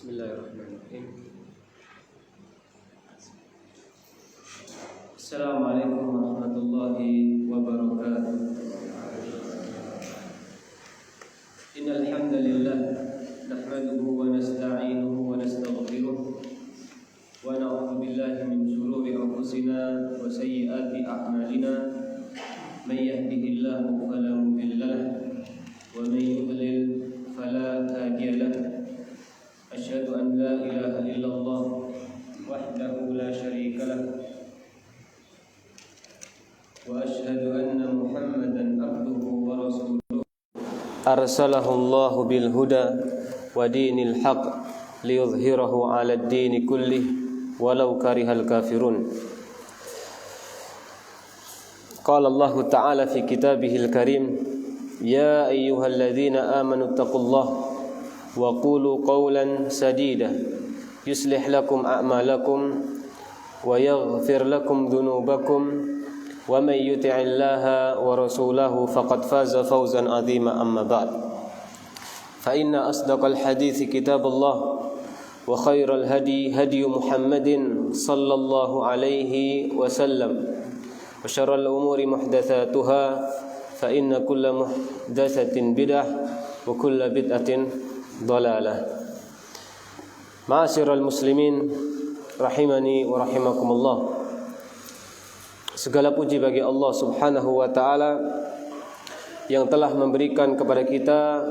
Bismillahirrahmanirrahim. Assalamualaikum warahmatullahi wabarakatuh. Innal hamdalillah nahmaduhu wa nasta'inuhu wa nastaghfiruh wa na'udzu billahi min shururi anfusina wa sayyiati a'malina. May yahdihillahu fala mudilla lahu wa may yudlil fala hadiya lahu. Asyhadu an la ilaha illallah wahdahu la syarika lah wa asyhadu anna Muhammadan abduhu wa rasuluh arsalahu Allah bil huda wa dinil haq liyudhhirahu 'ala ad-din kullih walau karihal kafirun. Qala Allah ta'ala fi kitabihil karim, ya ayyuhalladzina amanu taqullaha wa qulu qawlan sadida yuslih lakum a'malakum wa yaghfir lakum dhunubakum wa may yuti'illaha wa rasulahu faqad faza fawzan 'azima. Amma ba'd, fa inna asdaqal hadithi kitabullah wa khairal hadi hadi Muhammadin sallallahu alaihi wasallam wa syarral umuri muhdatsatuha fa inna kulla muhdatsatin bid'ah wa kulla bid'atin dalalah. Ma'asyiral muslimin rahimani wa rahimakumullah. Segala puji bagi Allah Subhanahu wa taala yang telah memberikan kepada kita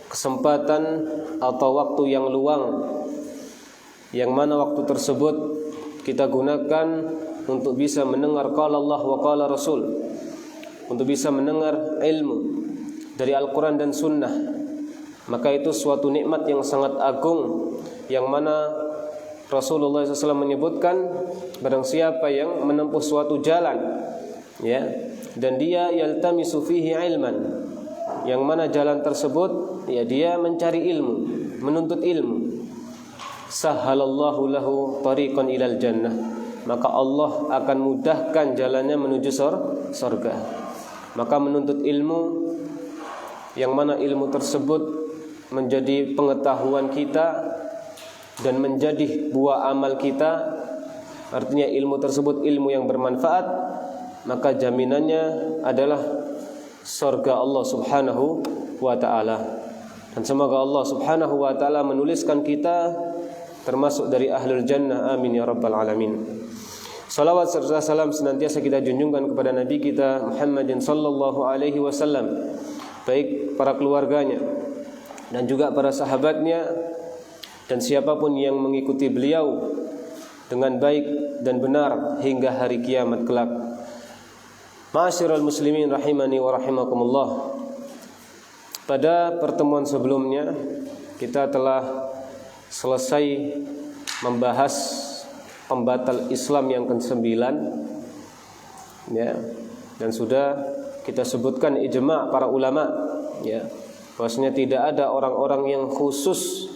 kesempatan atau waktu yang luang, yang mana waktu tersebut kita gunakan untuk bisa mendengar qala Allah wa qala Rasul, untuk bisa mendengar ilmu dari Al-Quran dan Sunnah. Maka itu suatu nikmat yang sangat agung, yang mana Rasulullah SAW menyebutkan barang siapa yang menempuh suatu jalan, ya, dan dia yaltamisu fihi ilman, yang mana jalan tersebut, ya, dia mencari ilmu, menuntut ilmu, sahhalallahu lahu tariqan ilal jannah, maka Allah akan mudahkan jalannya menuju surga. Maka menuntut ilmu, yang mana ilmu tersebut menjadi pengetahuan kita dan menjadi buah amal kita, artinya ilmu tersebut ilmu yang bermanfaat, maka jaminannya adalah surga Allah Subhanahu wa ta'ala. Dan semoga Allah Subhanahu wa ta'ala menuliskan kita termasuk dari ahlul jannah, amin ya rabbal alamin. Salawat serta salam senantiasa kita junjungkan kepada Nabi kita Muhammadin sallallahu alaihi wasallam, baik para keluarganya dan juga para sahabatnya dan siapapun yang mengikuti beliau dengan baik dan benar hingga hari kiamat kelak. Ma'asyiral muslimin rahimani wa rahimakumullah. Pada pertemuan sebelumnya kita telah selesai membahas pembatal Islam yang ke-9, ya, dan sudah kita sebutkan ijma' para ulama, ya, bahwasanya tidak ada orang-orang yang khusus,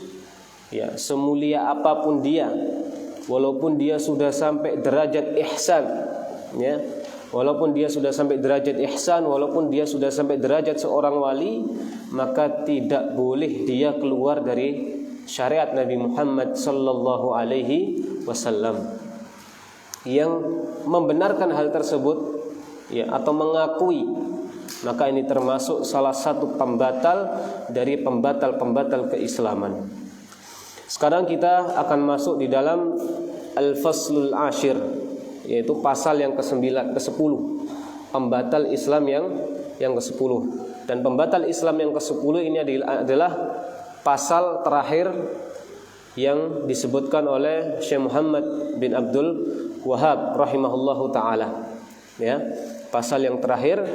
ya, semulia apapun dia, walaupun dia sudah sampai derajat ihsan, ya, walaupun dia sudah sampai derajat ihsan, walaupun dia sudah sampai derajat seorang wali, maka tidak boleh dia keluar dari syariat Nabi Muhammad sallallahu alaihi wasallam. Yang membenarkan hal tersebut, ya, atau mengakui, maka ini termasuk salah satu pembatal dari pembatal-pembatal keislaman. Sekarang kita akan masuk di dalam Al-Faslul Ashir, yaitu pasal yang ke-9, ke-10, pembatal Islam yang ke-10. Dan pembatal Islam yang ke-10 ini adalah pasal terakhir yang disebutkan oleh Syekh Muhammad bin Abdul Wahhab rahimahullahu ta'ala, ya, pasal yang terakhir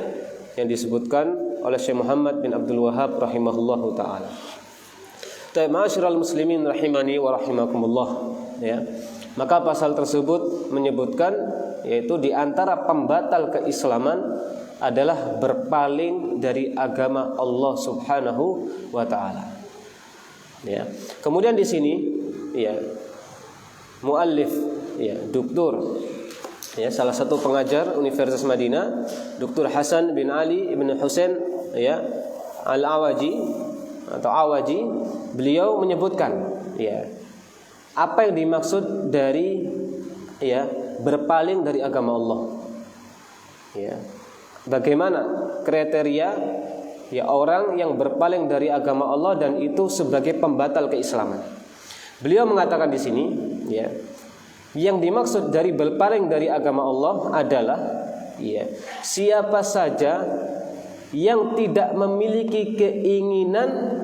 yang disebutkan oleh Syekh Muhammad bin Abdul Wahhab rahimahullahu ta'ala. Ma'asyiral muslimin rahimani wa rahimakumullah, ya. Maka pasal tersebut menyebutkan, yaitu di antara pembatal keislaman adalah berpaling dari agama Allah Subhanahu wa ta'ala, ya. Kemudian di sini, ya, muallif, ya, doktor, ya, salah satu pengajar Universitas Madinah, Dr. Hasan bin Ali ibn Husain, ya, Al-Awaji atau Awaji, beliau menyebutkan ya, apa yang dimaksud dari ya berpaling dari agama Allah. Ya. Bagaimana kriteria ya orang yang berpaling dari agama Allah dan itu sebagai pembatal keislaman. Beliau mengatakan di sini ya, yang dimaksud dari berpaling dari agama Allah adalah ya, siapa saja yang tidak memiliki keinginan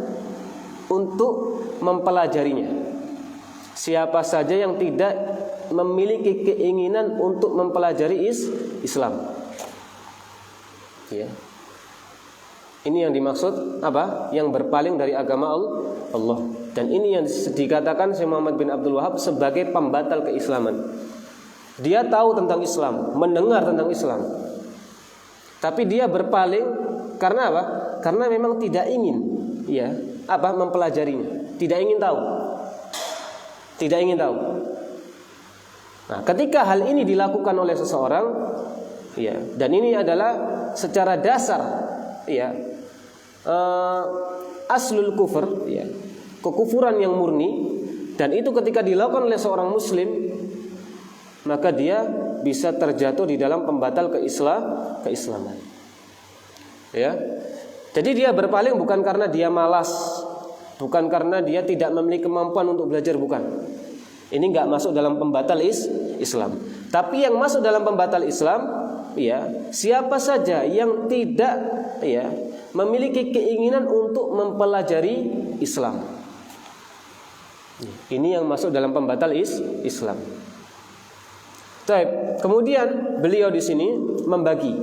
untuk mempelajarinya. Siapa saja yang tidak memiliki keinginan untuk mempelajari Islam. Ya. Ini yang dimaksud apa? Yang berpaling dari agama Allah. Dan ini yang dikatakan Syekh Muhammad bin Abdul Wahab sebagai pembatal keislaman. Dia tahu tentang Islam, mendengar tentang Islam, tapi dia berpaling karena apa? Karena memang tidak ingin ya, mempelajarinya, tidak ingin tahu. Tidak ingin tahu. Nah, ketika hal ini dilakukan oleh seseorang, ya, dan ini adalah secara dasar, ya, aslul kufur, ya, kekufuran yang murni, dan itu ketika dilakukan oleh seorang Muslim, maka dia bisa terjatuh di dalam pembatal keislaman. Ya, jadi dia berpaling bukan karena dia malas. Bukan karena dia tidak memiliki kemampuan untuk belajar, bukan. Ini enggak masuk dalam pembatal Islam. Tapi yang masuk dalam pembatal Islam, ya, siapa saja yang tidak ya memiliki keinginan untuk mempelajari Islam. Ini yang masuk dalam pembatal Islam. Baik, kemudian beliau di sini membagi.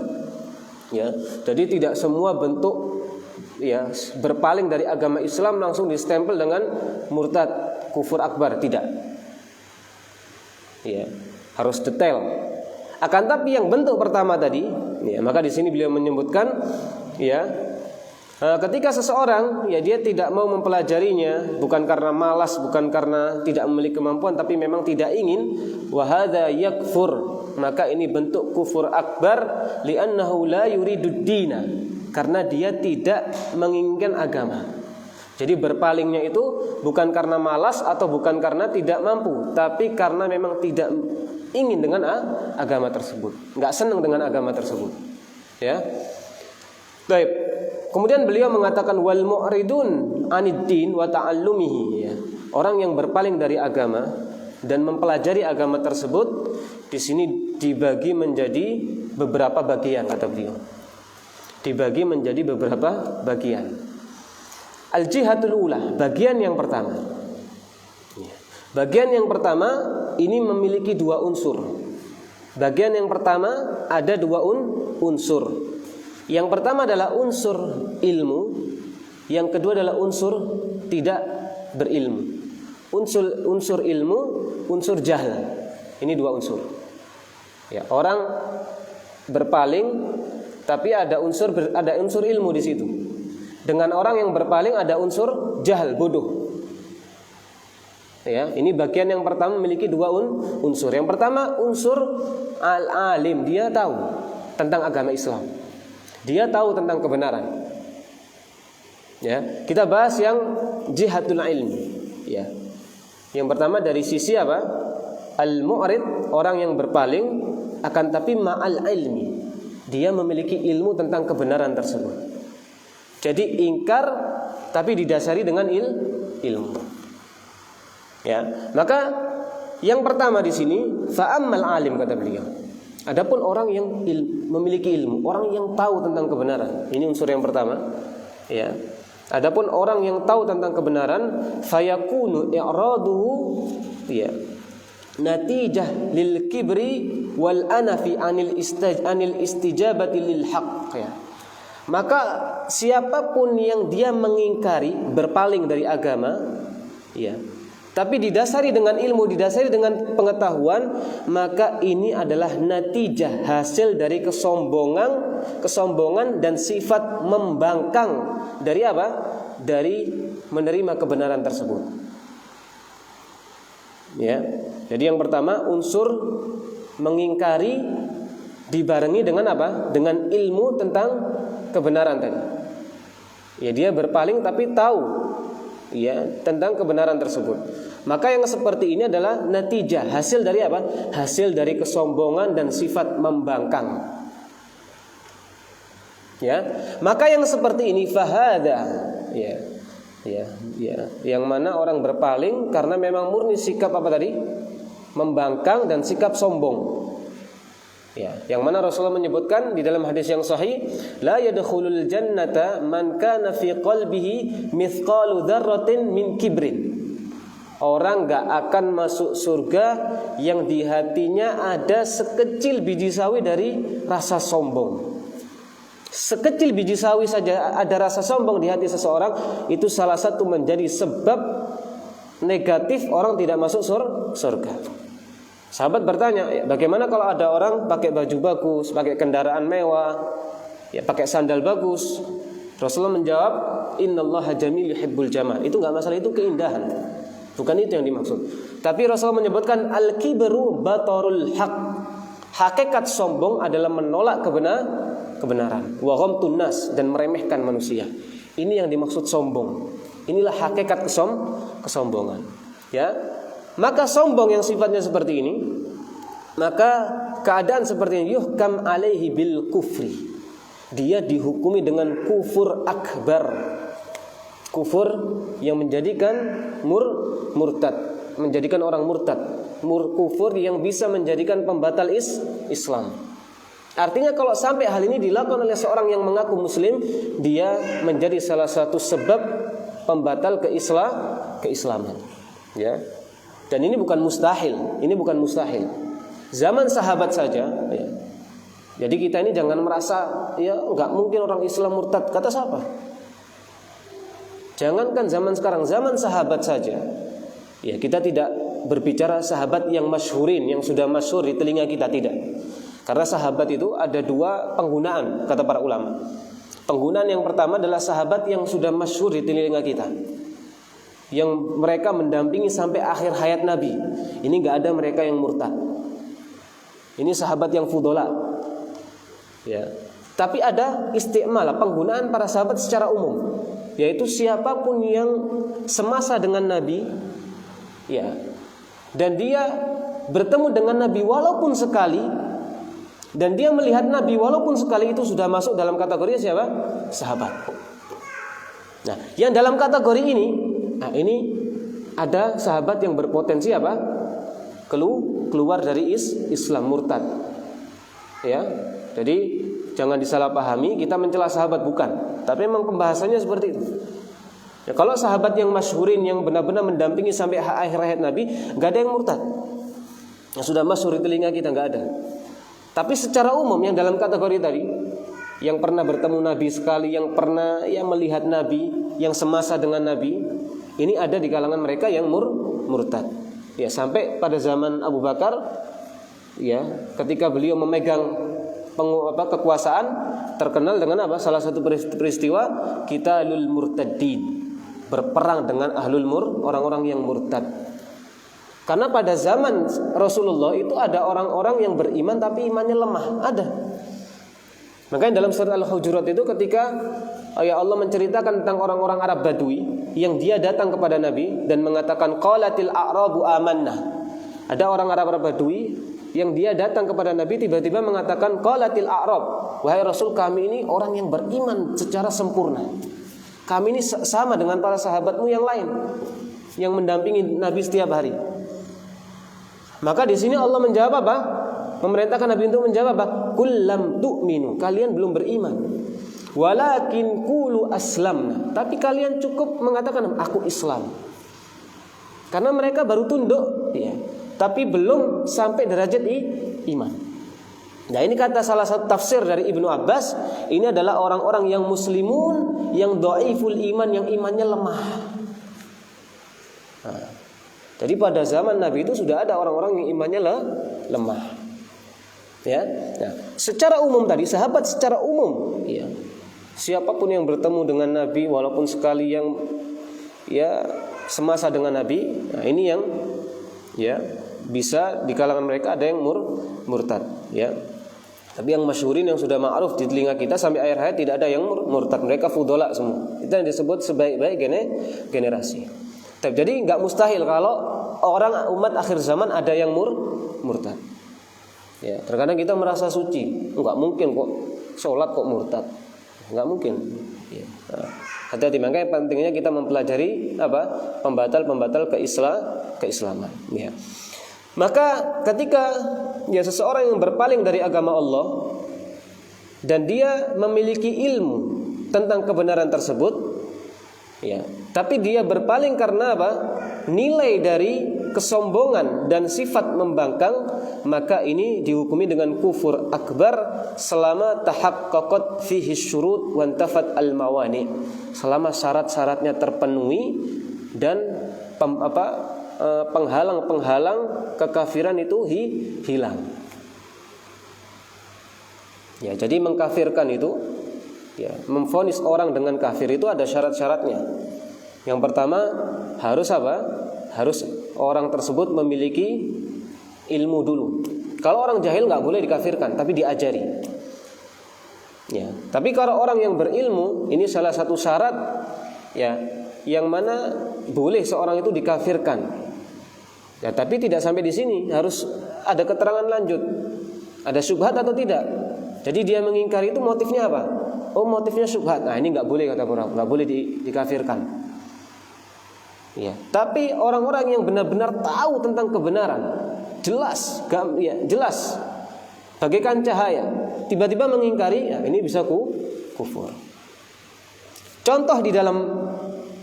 Ya, jadi tidak semua bentuk ya berpaling dari agama Islam langsung distempel dengan murtad, kufur akbar, tidak. Ya, harus detail. Akan tapi yang bentuk pertama tadi, ya, maka di sini beliau menyebutkan ya, ketika seseorang ya dia tidak mau mempelajarinya bukan karena malas, bukan karena tidak memiliki kemampuan, tapi memang tidak ingin, wa hadza yakfur, maka ini bentuk kufur akbar, li'annahu la yuridud dina, karena dia tidak menginginkan agama. Jadi berpalingnya itu bukan karena malas atau bukan karena tidak mampu, tapi karena memang tidak ingin dengan agama tersebut, nggak senang dengan agama tersebut. Ya, baik. Kemudian beliau mengatakan wal mu'ridun aniddin wa ta'allumihi, ya. Orang yang berpaling dari agama dan mempelajari agama tersebut di sini dibagi menjadi beberapa bagian, kata beliau. Dibagi menjadi beberapa bagian. Al-jihatul ula, bagian yang pertama. Bagian yang pertama ini memiliki dua unsur. Bagian yang pertama ada dua unsur. Yang pertama adalah unsur ilmu, yang kedua adalah unsur tidak berilmu. Unsur ilmu, unsur jahil. Ini dua unsur. Ya, orang berpaling tapi ada unsur ilmu di situ. Dengan orang yang berpaling ada unsur jahil, bodoh. Ya, ini bagian yang pertama memiliki dua unsur. Yang pertama unsur al-alim, dia tahu tentang agama Islam. Dia tahu tentang kebenaran. Ya, kita bahas yang jihadul ilmi. Ya. Yang pertama dari sisi apa? Al-mu'rid, orang yang berpaling, akan tapi ma'al ilmi. Dia memiliki ilmu tentang kebenaran tersebut. Jadi ingkar tapi didasari dengan ilmu. Ya, maka yang pertama di sini fa'ammal alim, kata beliau. Adapun orang yang memiliki ilmu, orang yang tahu tentang kebenaran, ini unsur yang pertama. Ya. Adapun orang yang tahu tentang kebenaran, fayakunu i'raduhu, ya, natijah lil kibri wal anafi anil istijabati lil haqq, ya. Maka siapapun yang dia mengingkari, berpaling dari agama, ya, tapi didasari dengan ilmu, didasari dengan pengetahuan, maka ini adalah natijah, hasil dari kesombongan dan sifat membangkang dari apa? Dari menerima kebenaran tersebut. Ya. Jadi yang pertama unsur mengingkari dibarengi dengan apa? Dengan ilmu tentang kebenaran tadi. Ya, dia berpaling tapi tahu ya tentang kebenaran tersebut. Maka yang seperti ini adalah natijah, hasil dari apa? Hasil dari kesombongan dan sifat membangkang. Ya, maka yang seperti ini fahada, yang mana orang berpaling karena memang murni sikap apa tadi? Membangkang dan sikap sombong. Ya, yang mana Rasulullah menyebutkan di dalam hadis yang sahih, la yadkhulul jannata man kana fi qalbihi mithqalu dzarratin min kibrin. Orang enggak akan masuk surga yang di hatinya ada sekecil biji sawi dari rasa sombong. Sekecil biji sawi saja ada rasa sombong di hati seseorang, itu salah satu menjadi sebab negatif orang tidak masuk surga. Sahabat bertanya, bagaimana kalau ada orang pakai baju bagus, pakai kendaraan mewah, ya pakai sandal bagus? Rasulullah menjawab, innallaha jamil yuhibbul jamal. Itu enggak masalah, itu keindahan. Bukan itu yang dimaksud. Tapi Rasulullah menyebutkan al-kibru batarul haq. Hakikat sombong adalah menolak kebenaran. Wa ghamtun nas, dan meremehkan manusia. Ini yang dimaksud sombong. Inilah hakikat kesombongan. Ya. Maka sombong yang sifatnya seperti ini, maka keadaan seperti ini yuhkam alaihi bil kufri. Dia dihukumi dengan kufur akbar. Kufur yang menjadikan murtad, menjadikan orang murtad. Kufur yang bisa menjadikan pembatal Islam. Artinya kalau sampai hal ini dilakukan oleh seorang yang mengaku muslim, dia menjadi salah satu sebab pembatal keislaman. Ya. Dan ini bukan mustahil, Zaman sahabat saja, ya. Jadi kita ini jangan merasa ya enggak mungkin orang Islam murtad. Kata siapa? Jangankan zaman sekarang, zaman sahabat saja. Ya, kita tidak berbicara sahabat yang masyhurin, yang sudah masyhur di telinga kita, tidak. Karena sahabat itu ada dua penggunaan, kata para ulama. Penggunaan yang pertama adalah sahabat yang sudah masyhur di telinga kita, yang mereka mendampingi sampai akhir hayat Nabi. Ini enggak ada mereka yang murtad. Ini sahabat yang fudola. Ya. Tapi ada isti'mal, penggunaan para sahabat secara umum, yaitu siapapun yang semasa dengan Nabi, ya, dan dia bertemu dengan Nabi walaupun sekali, dan dia melihat Nabi walaupun sekali, itu sudah masuk dalam kategori siapa? Sahabat. Nah, yang dalam kategori ini, ini ada sahabat yang berpotensi apa? Keluar dari Islam, murtad. Ya. Jadi jangan disalahpahami kita mencela sahabat, bukan. Tapi memang pembahasannya seperti itu. Ya, kalau sahabat yang masyhurin yang benar-benar mendampingi sampai akhir hayat Nabi, enggak ada yang murtad. Yang sudah masyhur di telinga kita enggak ada. Tapi secara umum yang dalam kategori tadi, yang pernah bertemu Nabi sekali, yang pernah melihat Nabi, yang semasa dengan Nabi, ini ada di kalangan mereka yang murtad. Ya, sampai pada zaman Abu Bakar, ya, ketika beliau memegang kekuasaan, terkenal dengan apa? Salah satu peristiwa qitalul murtadin, berperang dengan orang-orang yang murtad. Karena pada zaman Rasulullah itu ada orang-orang yang beriman tapi imannya lemah, ada. Makanya dalam surat Al-Hujurat itu ketika Allah menceritakan tentang orang-orang Arab Badui yang dia datang kepada Nabi dan mengatakan qalatil a'rabu amanna. Ada orang Arab Badui yang dia datang kepada Nabi tiba-tiba mengatakan qalatil a'rab, wahai Rasul, kami ini orang yang beriman secara sempurna. Kami ini sama dengan para sahabatmu yang lain yang mendampingi Nabi setiap hari. Maka di sini Allah menjawab apa? Memerintahkan Nabi untuk menjawab apa? Qul lam tu'minu, kalian belum beriman. Walakin qulu aslamna, tapi kalian cukup mengatakan aku Islam. Karena mereka baru tunduk, ya, tapi belum sampai derajat iman. Nah, ini kata salah satu tafsir dari Ibnu Abbas, ini adalah orang-orang yang muslimun, yang dhaiful iman, yang imannya lemah. Nah, jadi pada zaman Nabi itu sudah ada orang-orang yang imannya lemah. Ya. Nah, secara umum tadi sahabat secara umum, ya, siapapun yang bertemu dengan Nabi walaupun sekali, yang ya semasa dengan Nabi, nah ini yang ya bisa di kalangan mereka ada yang murtad, ya. Tapi yang masyhurin yang sudah ma'ruf di telinga kita sampai akhir hayat tidak ada yang murtad. Mereka fudola semua. Itu yang disebut sebaik-baik generasi. Jadi nggak mustahil kalau orang umat akhir zaman ada yang murtad. Ya, terkadang kita merasa suci, nggak mungkin kok sholat kok murtad, nggak mungkin. Ya. Nah, hati-hati, makanya pentingnya kita mempelajari pembatal keislaman. Ya. Maka ketika seseorang yang berpaling dari agama Allah dan dia memiliki ilmu tentang kebenaran tersebut, ya, tapi dia berpaling karena nilai dari kesombongan dan sifat membangkang, maka ini dihukumi dengan kufur akbar selama tahaqqaqat fihi syurut wa intafat al-mawani, selama syarat-syaratnya terpenuhi dan penghalang-penghalang kekafiran itu hilang. Ya, jadi mengkafirkan itu, ya, memvonis orang dengan kafir itu ada syarat-syaratnya. Yang pertama harus harus orang tersebut memiliki ilmu dulu. Kalau orang jahil nggak boleh dikafirkan, tapi diajari. Ya, tapi kalau orang yang berilmu, ini salah satu syarat, ya, yang mana boleh seorang itu dikafirkan. Ya, tapi tidak sampai di sini, harus ada keterangan lanjut. Ada syubhat atau tidak? Jadi dia mengingkari itu motifnya apa? Oh, motifnya syubhat. Nah, ini nggak boleh, kata orang, nggak boleh dikafirkan. Ya, tapi orang-orang yang benar-benar tahu tentang kebenaran, jelas, bagaikan cahaya, tiba-tiba mengingkari, ya, ini bisa kufur. Contoh di dalam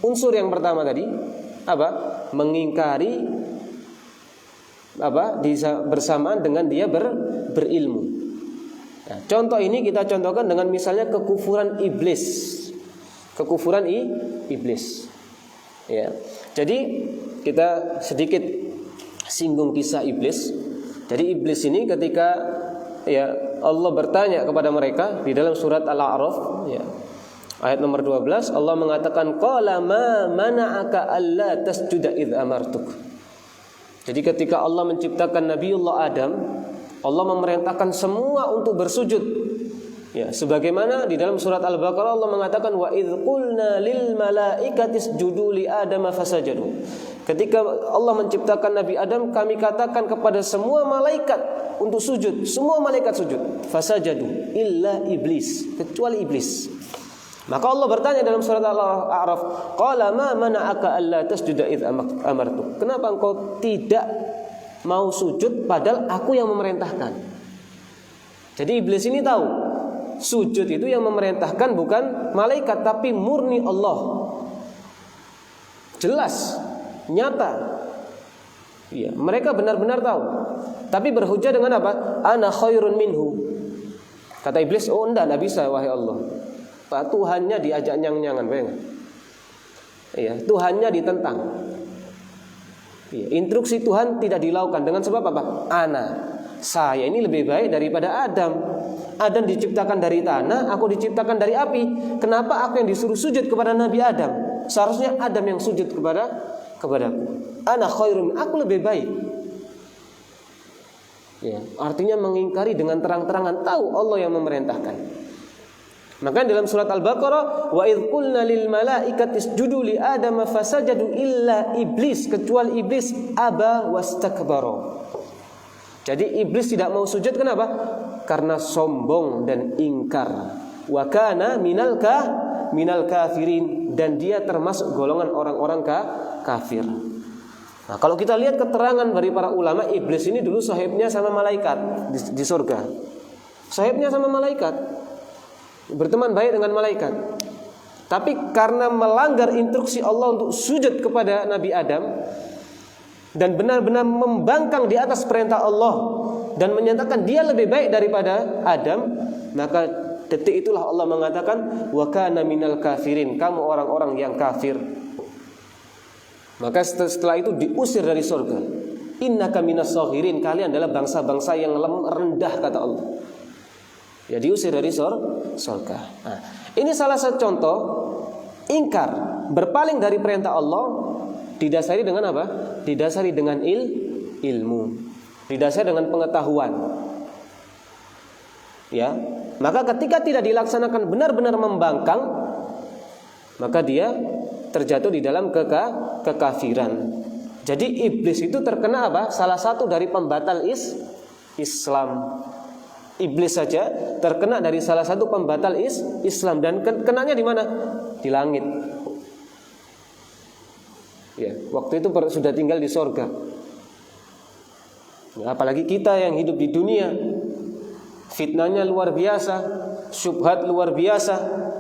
unsur yang pertama tadi, mengingkari bersamaan dengan dia berilmu. Nah, contoh ini kita contohkan dengan misalnya kekufuran iblis. Ya. Jadi kita sedikit singgung kisah iblis. Jadi iblis ini ketika, ya, Allah bertanya kepada mereka di dalam surat Al-A'raf, ya, ayat nomor 12, Allah mengatakan qala ma mana'aka alla tasjuda idz amartuk. Jadi ketika Allah menciptakan Nabiullah Adam, Allah memerintahkan semua untuk bersujud. Ya, sebagaimana di dalam surat Al-Baqarah Allah mengatakan wa idz qulna lil malaikati isjudu li adama fasajadu. Ketika Allah menciptakan Nabi Adam, kami katakan kepada semua malaikat untuk sujud. Semua malaikat sujud. Fasajadu illa iblis, kecuali iblis. Maka Allah bertanya dalam surat Al-A'raf, qala ma mana'aka alla tasjuda idz amartu. Kenapa engkau tidak mau sujud padahal aku yang memerintahkan? Jadi iblis ini tahu sujud itu yang memerintahkan bukan malaikat tapi murni Allah. Jelas, nyata. Iya, mereka benar-benar tahu. Tapi berhujah dengan apa? Ana khairun minhu. Kata iblis, oh enggak bisa wahai Allah. Pak, Tuhannya diajak nyang-nyangan, bayang. Iya, Tuhannya ditentang. Iya, instruksi Tuhan tidak dilakukan dengan sebab apa? Saya ini lebih baik daripada Adam. Adam diciptakan dari tanah, aku diciptakan dari api. Kenapa aku yang disuruh sujud kepada Nabi Adam? Seharusnya Adam yang sujud kepadaku. Ana khairun, aku lebih baik. Ya, artinya mengingkari dengan terang-terangan, tahu Allah yang memerintahkan. Maka dalam surat Al-Baqarah wa idz qulna lil malaikati isjudu li adama fasajadu illa iblis, kecuali iblis aba wastakbara. Jadi iblis tidak mau sujud, kenapa? Karena sombong dan ingkar. Wa kana minal kafirin, dan dia termasuk golongan orang-orang kafir. Nah, kalau kita lihat keterangan dari para ulama, iblis ini dulu sahibnya sama malaikat di surga. Sahibnya sama malaikat. Berteman baik dengan malaikat. Tapi karena melanggar instruksi Allah untuk sujud kepada Nabi Adam dan benar-benar membangkang di atas perintah Allah dan menyatakan dia lebih baik daripada Adam, maka detik itulah Allah mengatakan wa kana minal kafirin, kamu orang-orang yang kafir. Maka setelah itu diusir dari surga. Innaka minas saghirin, kalian adalah bangsa-bangsa yang rendah, kata Allah. Ya, diusir dari surga. Nah, ini salah satu contoh ingkar, berpaling dari perintah Allah didasari dengan apa? Didasari dengan ilmu, didasari dengan pengetahuan. Ya, maka ketika tidak dilaksanakan benar-benar membangkang, maka dia terjatuh di dalam kekafiran. Jadi iblis itu terkena apa? Salah satu dari pembatal Islam. Iblis saja terkena dari salah satu pembatal Islam, dan kenanya di mana? Di langit. Ya, waktu itu sudah tinggal di sorga. Ya, apalagi kita yang hidup di dunia, fitnahnya luar biasa, syubhat luar biasa,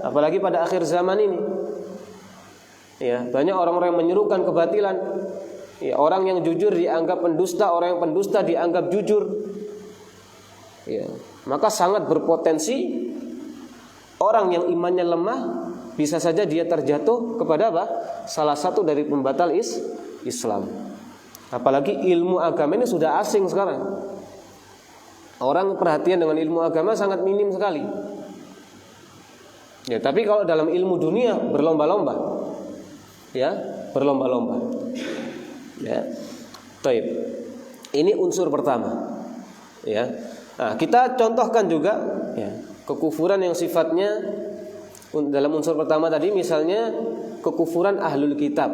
apalagi pada akhir zaman ini. Ya, banyak orang-orang yang menyerukan kebatilan. Ya, orang yang jujur dianggap pendusta, orang yang pendusta dianggap jujur. Ya, maka sangat berpotensi orang yang imannya lemah bisa saja dia terjatuh kepada apa? Salah satu dari pembatal Islam. Apalagi ilmu agama ini sudah asing sekarang. Orang perhatian dengan ilmu agama sangat minim sekali. Ya, tapi kalau dalam ilmu dunia berlomba-lomba. Ya, berlomba-lomba. Ya. Baik. Ini unsur pertama. Ya. Nah, kita contohkan juga ya, kekufuran yang sifatnya dalam unsur pertama tadi, misalnya kekufuran ahlul kitab.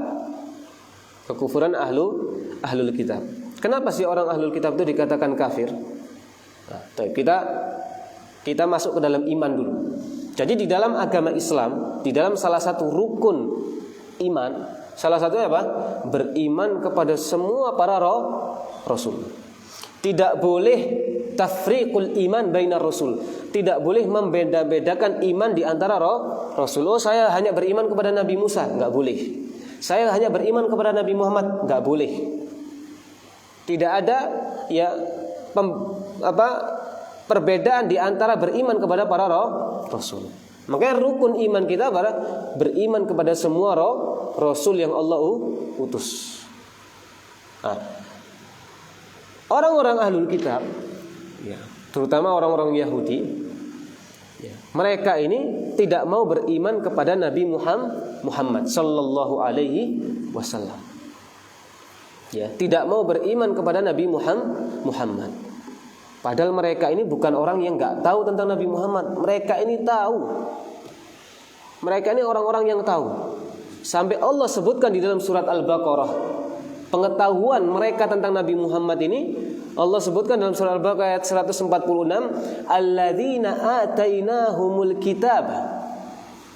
Kekufuran ahlul kitab. Kenapa sih orang ahlul kitab itu dikatakan kafir? Nah, kita masuk ke dalam iman dulu. Jadi di dalam agama Islam, di dalam salah satu rukun iman, salah satunya apa? Beriman kepada semua para rasul. Tidak boleh tafriqul iman bainar rasul. Tidak boleh membeda-bedakan iman di antara rasul. Oh, saya hanya beriman kepada Nabi Musa, enggak boleh. Saya hanya beriman kepada Nabi Muhammad, enggak boleh. Tidak ada ya perbedaan di antara beriman kepada para rasul. Makanya rukun iman kita adalah beriman kepada semua rasul yang Allah utus. Nah, orang-orang ahlul kitab, ya, terutama orang-orang Yahudi, ya, mereka ini tidak mau beriman kepada Nabi Muhammad sallallahu alaihi wasallam. Ya, tidak mau beriman kepada Nabi Muhammad. Padahal mereka ini bukan orang yang enggak tahu tentang Nabi Muhammad. Mereka ini tahu. Mereka ini orang-orang yang tahu. Sampai Allah sebutkan di dalam surat Al-Baqarah pengetahuan mereka tentang Nabi Muhammad ini. Allah sebutkan dalam surat Al-Baqarah ayat 146, alladzina atainahumul kitab.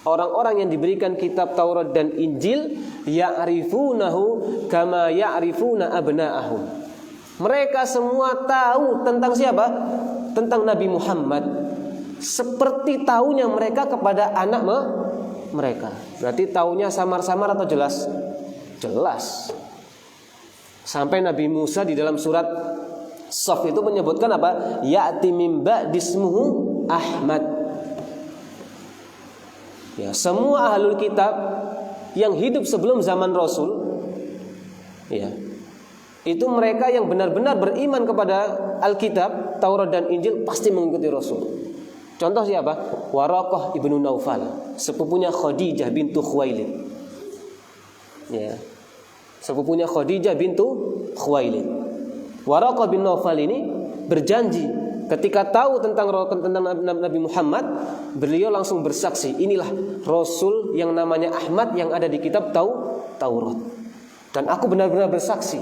Orang-orang yang diberikan kitab Taurat dan Injil, ya'rifunahu kama ya'rifuna abna'ahum. Mereka semua tahu tentang siapa? Tentang Nabi Muhammad, seperti tahunya mereka kepada anak mereka. Berarti tahunya samar-samar atau jelas? Jelas. Sampai Nabi Musa di dalam surat Shaf itu menyebutkan apa? Ya'ti min ba'dismuhu Ahmad. Ya, semua ahlul kitab yang hidup sebelum zaman Rasul, ya, itu mereka yang benar-benar beriman kepada Alkitab, Taurat dan Injil pasti mengikuti Rasul. Contoh siapa? Waraqah ibnu Naufal, sepupunya Khadijah bintu Khuwailid. Ya, sepupunya Khadijah bintu Khuwailid. Waraqah bin Naufal ini berjanji ketika tahu tentang Nabi Muhammad, beliau langsung bersaksi, inilah Rasul yang namanya Ahmad yang ada di kitab Taurat. Dan aku benar-benar bersaksi.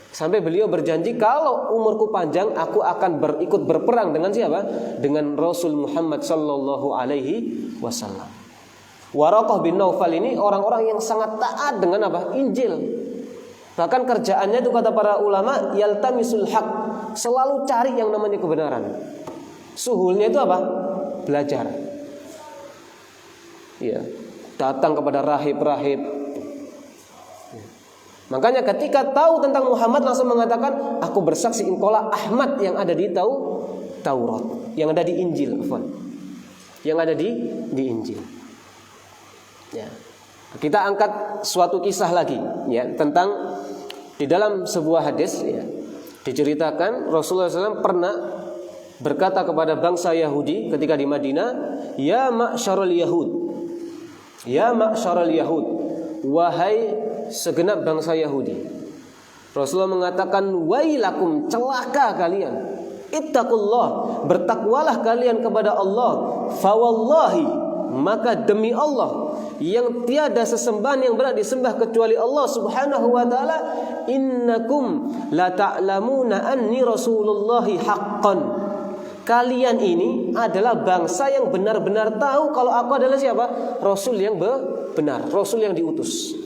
Sampai beliau berjanji kalau umurku panjang aku akan ikut berperang dengan siapa? Dengan Rasul Muhammad sallallahu alaihi wasallam. Waraqah bin Naufal ini orang-orang yang sangat taat dengan apa? Injil. Bahkan kerjaannya itu kata para ulama yaltamisul haq, selalu cari yang namanya kebenaran. Suhulnya itu apa? Belajar. Iya, datang kepada rahib-rahib. Makanya ketika tahu tentang Muhammad langsung mengatakan, aku bersaksi engkaulah Ahmad yang ada di Taurat, yang ada di Injil, yang ada di Injil. Ya. Kita angkat suatu kisah lagi, ya, tentang di dalam sebuah hadis, ya, diceritakan Rasulullah SAW pernah berkata kepada bangsa Yahudi ketika di Madinah, ya ma'syarul Yahud, ya ma'syarul Yahud, wahai segenap bangsa Yahudi. Rasulullah mengatakan, wailakum, celaka kalian, Ittaqullah, bertakwalah kalian kepada Allah. Fawallahi, maka demi Allah yang tiada sesembahan yang berhak disembah kecuali Allah Subhanahu wa taala, innakum la ta'lamuna anni rasulullahi haqqan. Kalian ini adalah bangsa yang benar-benar tahu kalau aku adalah siapa? Rasul yang benar, Rasul yang diutus.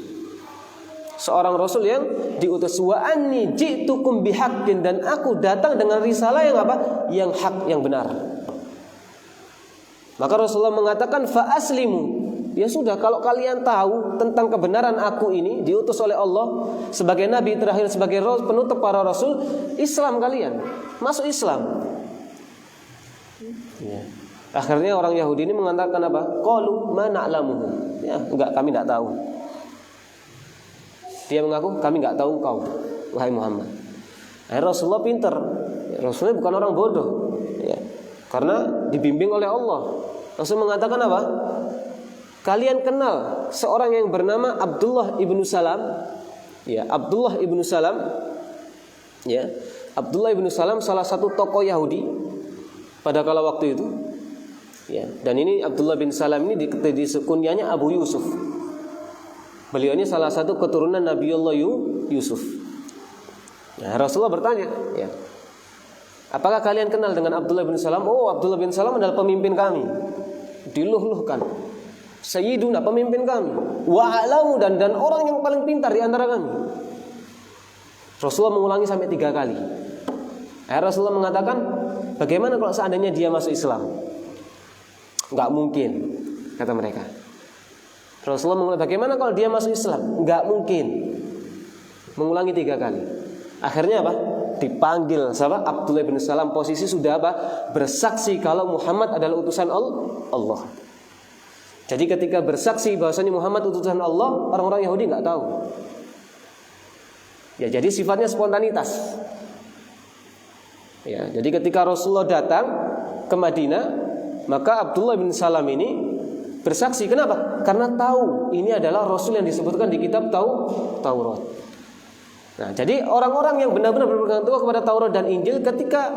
Seorang Rasul yang diutus. Wa anni ji'tukum bihaqqin, dan aku datang dengan risalah yang apa? Yang hak, yang benar. Maka Rasulullah mengatakan fa aslimu. Ya sudah, kalau kalian tahu tentang kebenaran aku ini diutus oleh Allah sebagai nabi terakhir, sebagai penutup para rasul, Islam kalian. Masuk Islam. Ya. Akhirnya orang Yahudi ini mengatakan apa? Qalu ma na'lamuhu. Ya, enggak, kami enggak tahu. Dia mengaku, kami enggak tahu engkau, wahai Muhammad. Rasulullah pintar. Rasulullah bukan orang bodoh. Ya. Karena dibimbing oleh Allah. Rasul mengatakan apa? Kalian kenal seorang yang bernama Abdullah ibnu Salam? Ya, Abdullah ibnu Salam. Ya, Abdullah ibnu Salam salah satu tokoh Yahudi pada kala waktu itu. Ya, dan ini Abdullah bin Salam ini kunyahnya Abu Yusuf. Beliau ini salah satu keturunan Nabiullah Yusuf. Nah, Rasulullah bertanya, ya, apakah kalian kenal dengan Abdullah bin Salam? Oh, Abdullah bin Salam adalah pemimpin kami. Diluh-luhkan. Sayyiduna, pemimpin kami. Wa a'lamu, dan orang yang paling pintar di antara kami. Rasulullah mengulangi sampai 3 kali. Rasulullah mengatakan, bagaimana kalau seandainya dia masuk Islam? Enggak mungkin, kata mereka. Rasulullah mengulangi, bagaimana kalau dia masuk Islam? Enggak mungkin. Mengulangi 3 kali. Akhirnya apa? Dipanggil siapa? Abdullah bin Salam, posisi sudah apa? Bersaksi kalau Muhammad adalah utusan Allah. Jadi ketika bersaksi bahwasanya Muhammad utusan Allah, orang-orang Yahudi enggak tahu. Ya, jadi sifatnya spontanitas. Ya, jadi ketika Rasulullah datang ke Madinah, maka Abdullah bin Salam ini bersaksi. Kenapa? Karena tahu ini adalah Rasul yang disebutkan di kitab Taurat. Nah, jadi orang-orang yang benar-benar berpegang teguh kepada Taurat dan Injil, ketika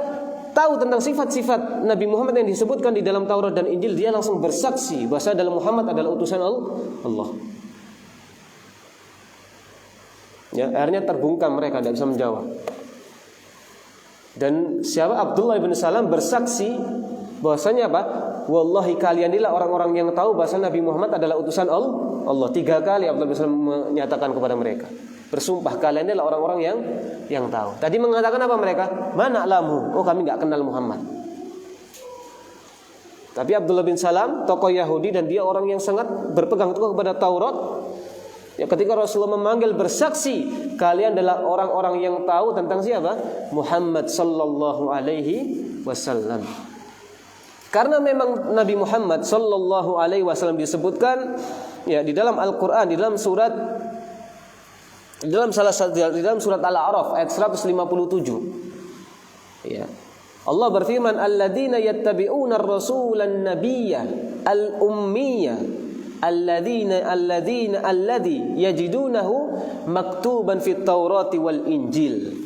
tahu tentang sifat-sifat Nabi Muhammad yang disebutkan di dalam Taurat dan Injil, dia langsung bersaksi bahwa dalam Muhammad adalah utusan Allah. Ya, akhirnya terbungkam, mereka tidak bisa menjawab. Dan siapa? Abdullah bin Salam bersaksi bahwasanya apa? Wallahi, kalian inilah orang-orang yang tahu bahwa Nabi Muhammad adalah utusan Allah. 3 kali Abdullah bin Salam menyatakan kepada mereka. Bersumpah, kalian inilah orang-orang yang tahu. Tadi mengatakan apa mereka? Mana alamu? Oh, kami enggak kenal Muhammad. Tapi Abdullah bin Salam, tokoh Yahudi, dan dia orang yang sangat berpegang teguh kepada Taurat. Ya, ketika Rasulullah memanggil bersaksi, kalian adalah orang-orang yang tahu tentang siapa? Muhammad sallallahu alaihi wasallam. Karena memang Nabi Muhammad sallallahu alaihi wasallam disebutkan ya di dalam Al-Qur'an, di dalam surat Al-A'raf ayat 157. Ya. Allah berfirman, alladzina yattabi'una ar-rasulan nabiyya al-ummiyya alladzi yajidunahu maktuban fit Taurati wal Injil.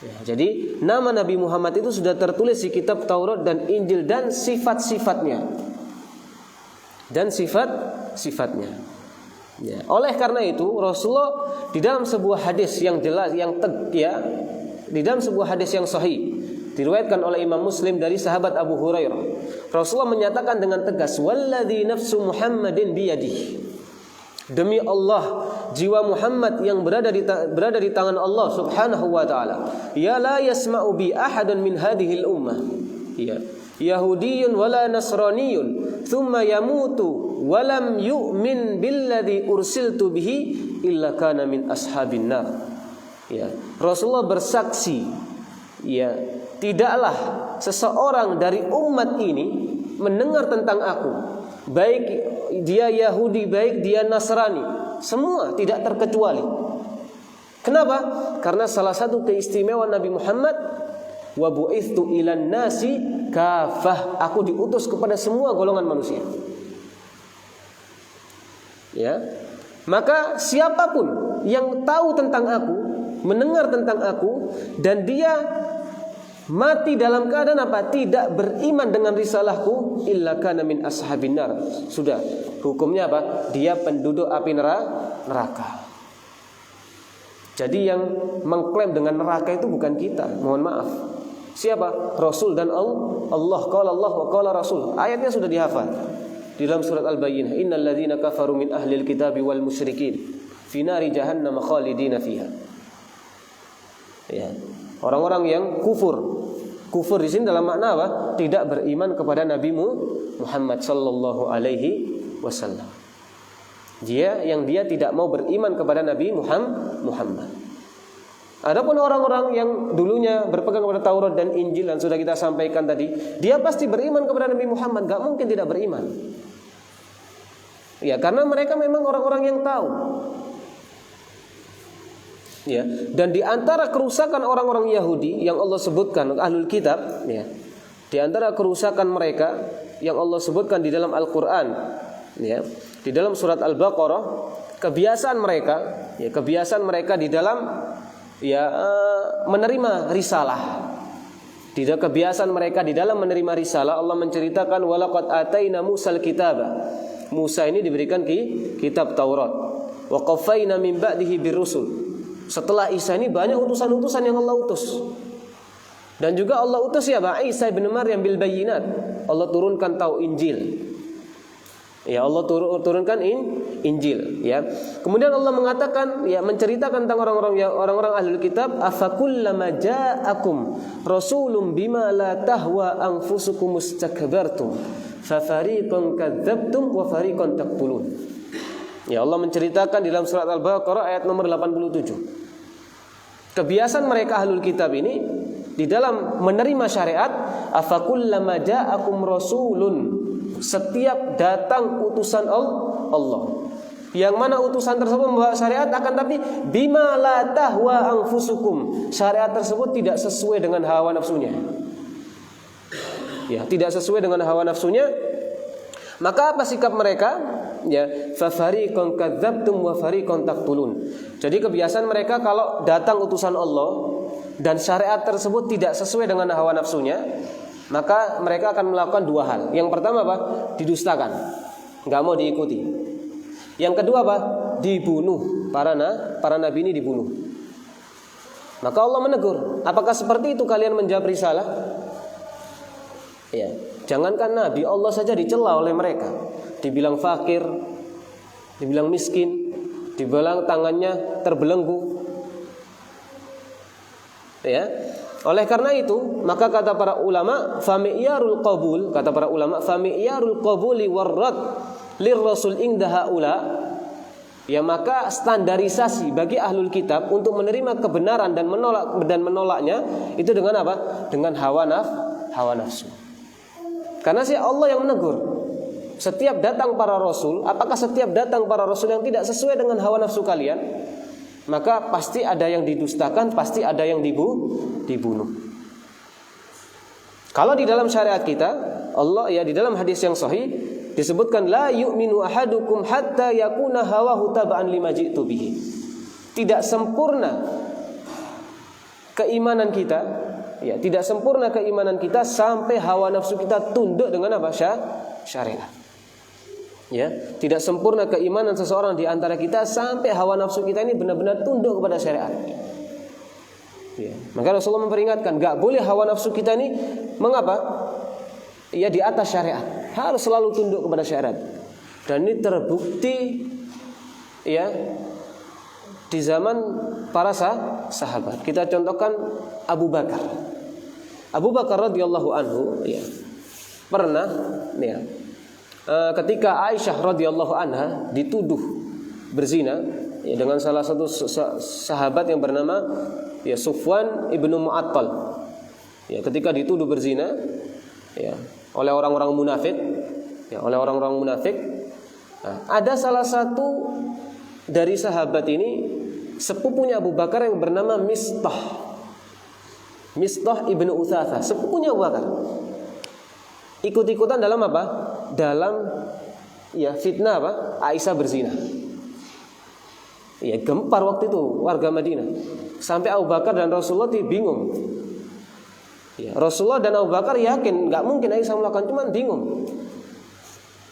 Ya, jadi nama Nabi Muhammad itu sudah tertulis di kitab Taurat dan Injil, dan sifat-sifatnya. Ya. Oleh karena itu Rasulullah di dalam sebuah hadis yang jelas, di dalam sebuah hadis yang sahih diriwayatkan oleh Imam Muslim dari sahabat Abu Hurairah, Rasulullah menyatakan dengan tegas, walladzi nafsu Muhammadin biyadihi, demi Allah, jiwa Muhammad yang berada di tangan Allah Subhanahu wa taala, ya la yasma'u bi ahadun min hadhil ummah, ya yahudiyyun wala nasraniyyun thumma yamutu wa lam yu'min billadzi ursiltu bihi illa kana min ashabin nar. Ya, Rasulullah bersaksi, ya, tidaklah seseorang dari umat ini mendengar tentang aku, baik dia Yahudi, baik dia Nasrani, semua tidak terkecuali. Kenapa? Karena salah satu keistimewaan Nabi Muhammad, wa bu'itsu ilan nasi kafah, aku diutus kepada semua golongan manusia. Ya. Maka siapapun yang tahu tentang aku, mendengar tentang aku, dan dia mati dalam keadaan apa? Tidak beriman dengan risalahku, illa kana min ashabin nar. Sudah, hukumnya apa? Dia penduduk api neraka. Jadi yang mengklaim dengan neraka itu bukan kita, mohon maaf. Siapa? Rasul dan Allah. Qala Allah wa qala Rasul. Ayatnya sudah dihafal di dalam surat Al-Bayyinah. Innal ladzina kafaru min ahlil kitabi wal musyrikin fi nari jahannam khalidina fiha. Ya. Orang-orang yang kufur di sini dalam makna apa? Tidak beriman kepada Nabi Muhammad sallallahu alaihi wasallam. Dia tidak mau beriman kepada Nabi Muhammad. Adapun orang-orang yang dulunya berpegang kepada Taurat dan Injil dan sudah kita sampaikan tadi, dia pasti beriman kepada Nabi Muhammad, gak mungkin tidak beriman. Ya, karena mereka memang orang-orang yang tahu. Ya, dan di antara kerusakan orang-orang Yahudi yang Allah sebutkan ahlul kitab, ya, di antara kerusakan mereka yang Allah sebutkan di dalam Al-Qur'an, ya, di dalam surat Al-Baqarah, kebiasaan mereka di dalam menerima risalah. Tidak kebiasaan mereka di dalam menerima risalah. Allah menceritakan walaqad ataina Musal kitaba. Musa ini diberikan kitab Taurat. Wa qaffayna min ba'dihi birusul. Setelah Isa ini banyak utusan-utusan yang Allah utus. Dan juga Allah utus siapa? Isa bin Maryam bil bayyinat. Allah turunkan Injil. Ya, Allah turunkan Injil, ya. Kemudian Allah mengatakan, ya, menceritakan tentang orang-orang ahlul kitab, afakullama ja'akum rasulun bima la tahwa anfusukum mustakbartum fa fariqan kadzdzabtum wa fariqan taqtulun. Ya, Allah menceritakan di dalam surat Al-Baqarah ayat nomor 87. Kebiasaan mereka ahlul kitab ini di dalam menerima syariat, afakullama ja'akum rasulun, setiap datang utusan Allah, yang mana utusan tersebut membawa syariat, akan tapi bima la tahwa anfusukum, syariat tersebut tidak sesuai dengan hawa nafsunya. Ya, tidak sesuai dengan hawa nafsunya. Maka apa sikap mereka? Ya, fa fariqan kadzdzabtum wa fariqan taqtulun. Jadi kebiasaan mereka kalau datang utusan Allah dan syariat tersebut tidak sesuai dengan hawa nafsunya, maka mereka akan melakukan dua hal. Yang pertama apa? Didustakan, nggak mau diikuti. Yang kedua apa? Dibunuh. Para nabi ini dibunuh. Maka Allah menegur, apakah seperti itu kalian menjawab risalah? Ya, jangankan nabi, Allah saja dicela oleh mereka. Dibilang fakir, dibilang miskin, dibilang tangannya terbelenggu. Ya. Oleh karena itu, maka kata para ulama, famiyarul qabuli warrad lirrasul inda haula. Ya, maka standarisasi bagi ahlul kitab untuk menerima kebenaran dan menolaknya itu dengan apa? Dengan hawa nafsu. Karena Allah yang menegur. Setiap datang para rasul, apakah setiap datang para rasul yang tidak sesuai dengan hawa nafsu kalian? Maka pasti ada yang didustakan, pasti ada yang dibunuh. Kalau di dalam syariat kita, Allah ya di dalam hadis yang sahih disebutkan la yu'minu ahadukum hatta yakuna hawahu tab'an lima ji'tu bihi. Tidak sempurna keimanan kita, ya, tidak sempurna keimanan kita sampai hawa nafsu kita tunduk dengan apa? Syariat. Ya, tidak sempurna keimanan seseorang di antara kita sampai hawa nafsu kita ini benar-benar tunduk kepada syariat. Ya, maka Rasulullah memperingatkan, enggak boleh hawa nafsu kita ini mengapa? Ya, di atas syariat. Harus selalu tunduk kepada syariat. Dan ini terbukti ya di zaman para sahabat. Kita contohkan Abu Bakar. Abu Bakar radhiyallahu anhu, ya, pernah, ya, ketika Aisyah radhiyallahu anha dituduh berzina, ya, dengan salah satu sahabat yang bernama, ya, Sufwan ibnu Mu'attal. Ya, ketika dituduh berzina, ya, oleh orang-orang munafik, nah, ada salah satu dari sahabat ini sepupunya Abu Bakar yang bernama Mistah ibnu Utsatsah, sepupunya Abu Bakar. Ikut-ikutan dalam apa? Dalam, ya, fitnah apa? Aisyah berzina. Ya, gempar waktu itu warga Madinah. Sampai Abu Bakar dan Rasulullah bingung. Ya, Rasulullah dan Abu Bakar yakin nggak mungkin Aisyah melakukan, cuman bingung.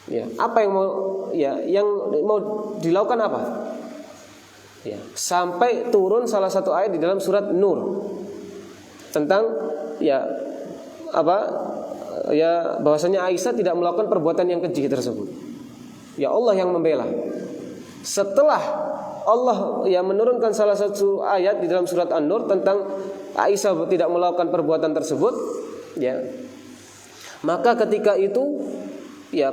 Ya, apa yang mau dilakukan apa? Ya, sampai turun salah satu ayat di dalam surat Nur tentang bahwasanya Aisyah tidak melakukan perbuatan yang keji tersebut. Ya Allah yang membela. Setelah Allah menurunkan salah satu ayat di dalam surat An-Nur tentang Aisyah tidak melakukan perbuatan tersebut, maka ketika itu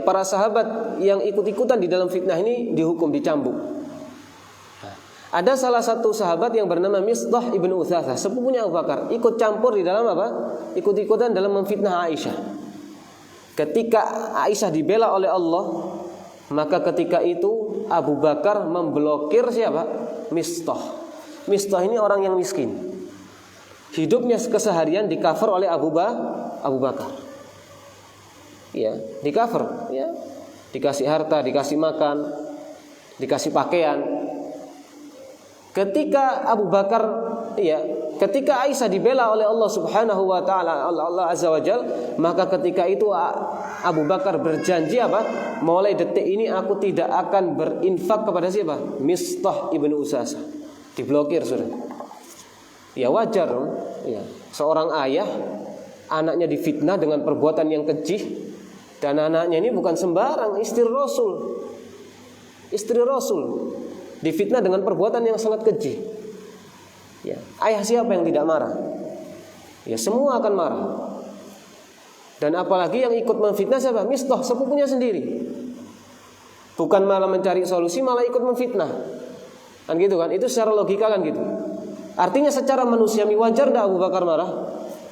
para sahabat yang ikut-ikutan di dalam fitnah ini dihukum, dicambuk. Ada salah satu sahabat yang bernama Mistah ibnu Utsatsah, sepupunya Abu Bakar, ikut campur di dalam ikut-ikutan dalam memfitnah Aisyah. Ketika Aisyah dibela oleh Allah, maka ketika itu Abu Bakar memblokir siapa? Mistah. Mistah ini orang yang miskin. Hidupnya keseharian di-cover oleh Abu Bakar. Ya, di-cover, ya. Dikasih harta, dikasih makan, dikasih pakaian. Ketika ketika Aisyah dibela oleh Allah Subhanahu wa taala, Allah Azza wa Jalla, maka ketika itu Abu Bakar berjanji mulai detik ini aku tidak akan berinfak kepada siapa? Mistah ibnu Utsatsah. Diblokir, sudah. Ya wajar, ya. Seorang ayah anaknya difitnah dengan perbuatan yang keji, dan anaknya ini bukan sembarang, istri Rasul difitnah dengan perbuatan yang sangat keji. Ya, ayah siapa yang tidak marah? Ya, semua akan marah. Dan apalagi yang ikut memfitnah siapa? Mistah, sepupunya sendiri. Bukan malah mencari solusi, malah ikut memfitnah. Kan gitu kan? Itu secara logika kan gitu. Artinya secara manusiawi wajar enggak Abu Bakar marah?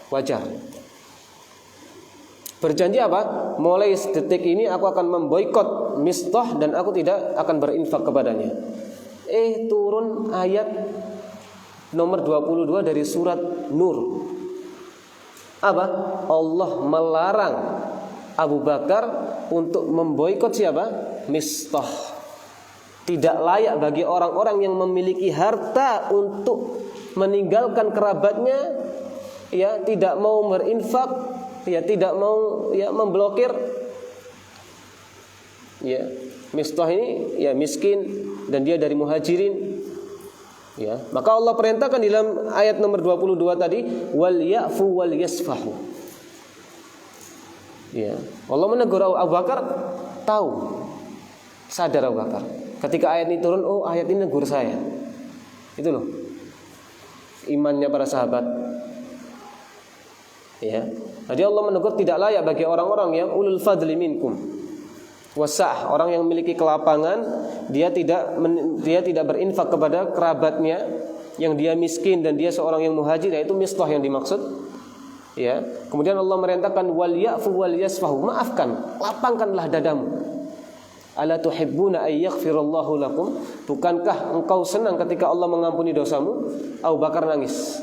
Wajar. Berjanji apa? Mulai detik ini aku akan memboikot Mistah dan aku tidak akan berinfak kepadanya. Turun ayat nomor 22 dari surat Nur. Apa? Allah melarang Abu Bakar untuk memboikot siapa? Mistah. Tidak layak bagi orang-orang yang memiliki harta untuk meninggalkan kerabatnya, tidak mau berinfak, tidak mau memblokir. Mistah ini miskin dan dia dari muhajirin. Maka Allah perintahkan di dalam ayat nomor 22 tadi, wal ya'fu wal yasfahu. Allah menegur Abu Bakar, sadar Abu Bakar. Ketika ayat ini turun, ayat ini negur saya. Itu loh imannya para sahabat. Jadi Allah menegur tidak layak bagi orang-orang yang ulul fadli minkum wasa'ah, orang yang memiliki kelapangan, dia tidak berinfak kepada kerabatnya yang dia miskin dan dia seorang yang muhajir, yaitu Mistah yang dimaksud. Kemudian Allah merintahkan wal ya'fu wal yasfahu, maafkan, lapangkanlah dadamu. Ala tuhibbuna ay yaghfirallahu lakum, bukankah engkau senang ketika Allah mengampuni dosamu? Abu Bakar nangis.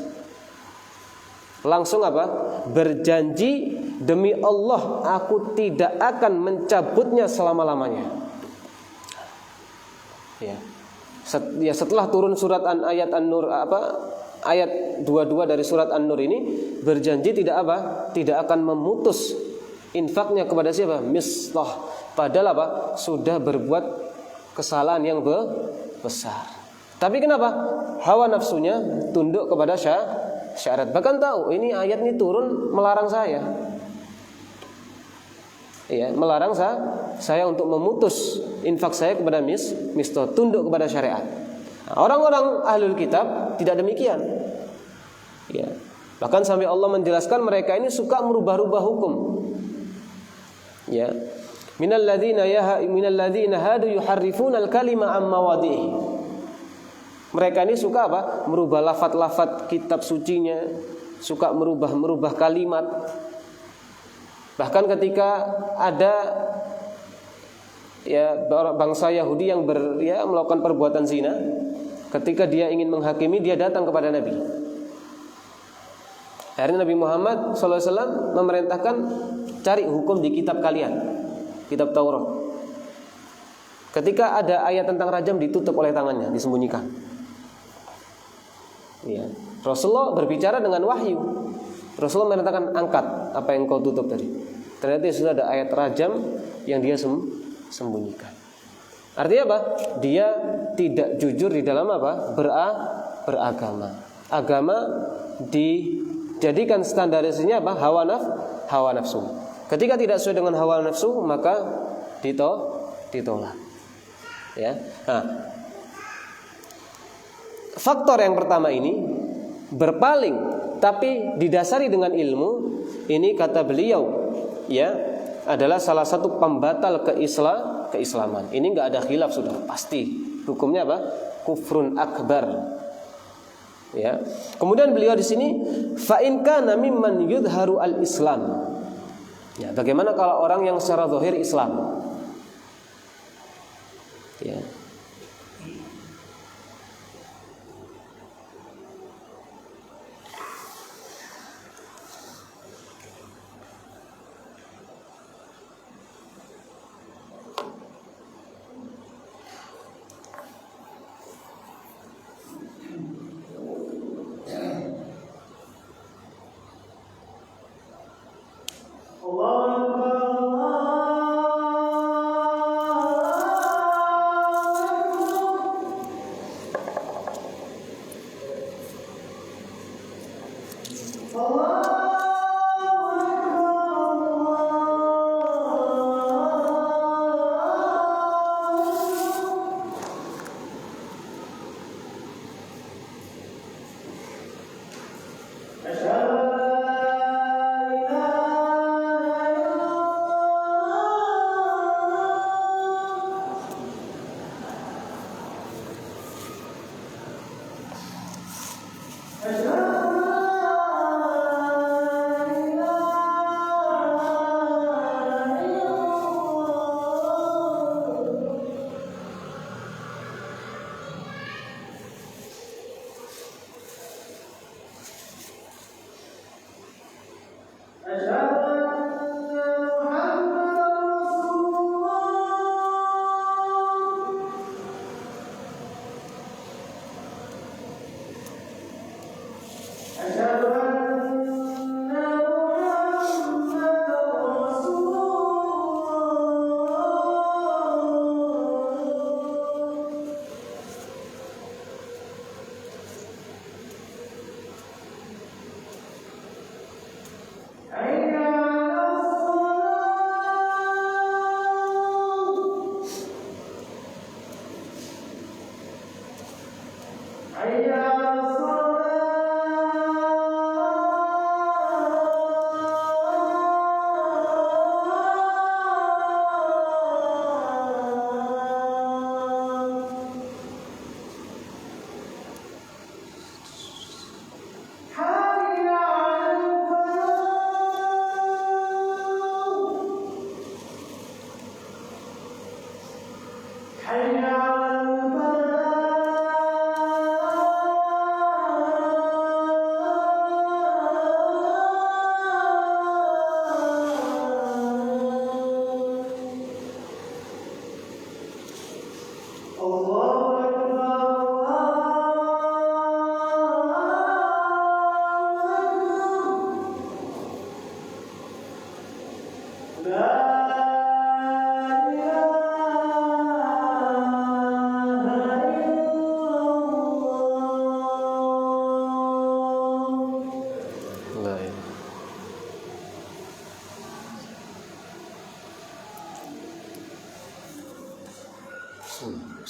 Langsung berjanji, demi Allah aku tidak akan mencabutnya selama-lamanya. Setelah turun surat ayat An-Nur, ayat 22 dari surat An-Nur ini, berjanji tidak akan memutus infaknya kepada siapa? Mistah. Padahal sudah berbuat kesalahan yang besar. Tapi kenapa? Hawa nafsunya tunduk kepada syarat. Bahkan tahu ini ayat ini turun melarang saya. Melarang saya untuk memutus infak saya kepada Mistah, tunduk kepada syariat. Orang-orang ahlul kitab tidak demikian. Bahkan sampai Allah menjelaskan mereka ini suka merubah-rubah hukum. Minal ladzina hadu yuharrifuna al-kalima am mawadhihi. Mereka ini suka merubah lafaz-lafaz kitab sucinya, suka merubah kalimat. Bahkan ketika ada bangsa Yahudi yang melakukan perbuatan zina, ketika dia ingin menghakimi, dia datang kepada Nabi. Akhirnya Nabi Muhammad SAW memerintahkan, cari hukum di kitab kalian, kitab Taurat. Ketika ada ayat tentang rajam, ditutup oleh tangannya, disembunyikan. Rasulullah berbicara dengan wahyu. Rasulullah menyatakan angkat apa yang kau tutup tadi. Ternyata sudah ada ayat rajam yang dia sembunyikan. Artinya apa? Dia tidak jujur di dalam apa? Beragama. Agama dijadikan standarisasinya apa? Hawa nafsu. Ketika tidak sesuai dengan hawa nafsu, maka ditolak. Ya. Nah, faktor yang pertama ini berpaling tapi didasari dengan ilmu, ini kata beliau ya adalah salah satu pembatal keislaman. Ini enggak ada khilaf, sudah pasti hukumnya apa? Kufrun akbar. Ya. Kemudian beliau di sini fa in kana mimman yudharu al-islam. Ya, bagaimana kalau orang yang secara zahir Islam? Ya.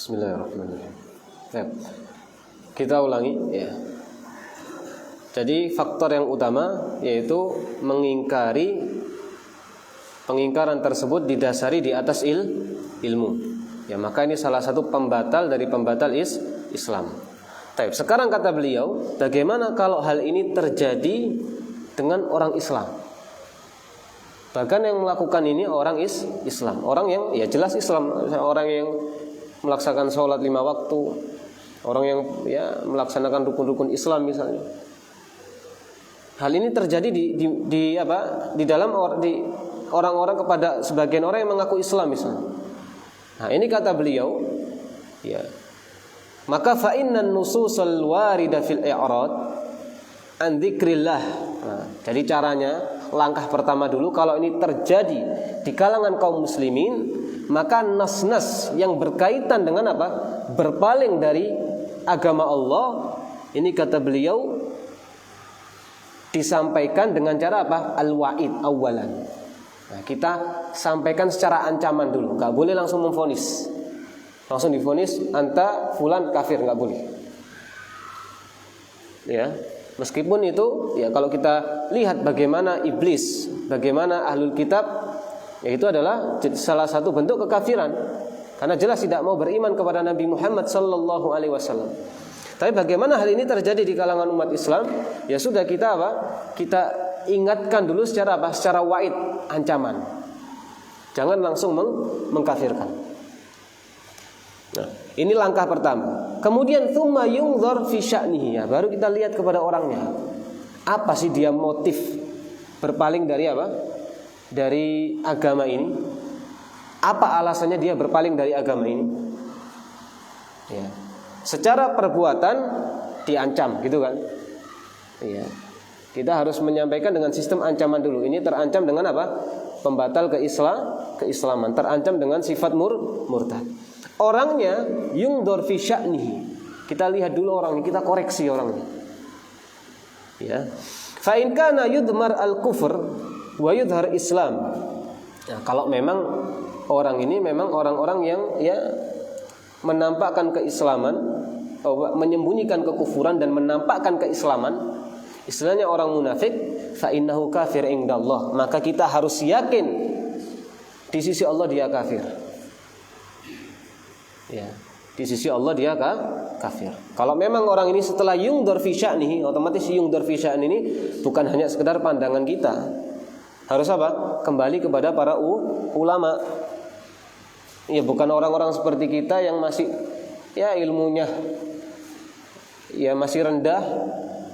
Bismillahirrahmanirrahim. Kita ulangi ya. Jadi faktor yang utama yaitu pengingkaran tersebut didasari di atas ilmu. Ya, maka ini salah satu pembatal dari pembatal Islam. Baik, sekarang kata beliau, bagaimana kalau hal ini terjadi dengan orang Islam? Bahkan yang melakukan ini orang Islam, orang yang ya jelas Islam, orang yang melaksanakan sholat 5 waktu, orang yang ya melaksanakan rukun-rukun Islam misalnya. Hal ini terjadi di dalam orang-orang kepada sebagian orang yang mengaku Islam misalnya. Nah, ini kata beliau, ya. Maka fa innan nususul warida fil i'rad an dzikrillah Nah, jadi caranya, langkah pertama dulu, kalau ini terjadi di kalangan kaum muslimin, maka nas-nas yang berkaitan dengan apa? Berpaling dari agama Allah, ini kata beliau disampaikan dengan cara apa? Al-wa'id awalan. Nah, kita sampaikan secara ancaman dulu, nggak boleh langsung memvonis. Langsung divonis anta fulan kafir, nggak boleh. Ya, meskipun itu ya, kalau kita lihat bagaimana iblis, bagaimana ahlul kitab, ya itu adalah salah satu bentuk kekafiran, karena jelas tidak mau beriman kepada Nabi Muhammad sallallahu alaihi wasallam. Tapi bagaimana hal ini terjadi di kalangan umat Islam? Ya sudah, kita apa? Kita ingatkan dulu secara apa? Secara wa'id, ancaman. Jangan langsung mengkafirkan. Nah, ini langkah pertama. Kemudian tsumma yunzar fi sya'nihi, ya, baru kita lihat kepada orangnya. Apa sih dia motif berpaling dari apa? Dari agama ini? Apa alasannya dia berpaling dari agama ini? Ya. Secara perbuatan diancam, gitu kan? Ya. Kita harus menyampaikan dengan sistem ancaman dulu. Ini terancam dengan apa? Pembatal keislaman, terancam dengan sifat murtad. Orangnya yungdor fi sya'nihi. Kita lihat dulu orangnya, kita koreksi orangnya. Ya. Fa in kana yudmar al-kufr wa yudhar Islam. Nah, kalau memang orang ini memang orang-orang yang ya menampakkan keislaman, menyembunyikan kekufuran dan menampakkan keislaman, istilahnya orang munafik, fa innahu kafir indallah, maka kita harus yakin di sisi Allah dia kafir. Ya, di sisi Allah dia kafir. Kalau memang orang ini setelah yungdar fi sya'nihi, otomatis yungdar fi sya'ni ini bukan hanya sekedar pandangan kita. Harus apa? Kembali kepada para ulama. Ya, bukan orang-orang seperti kita yang masih ya ilmunya ya masih rendah,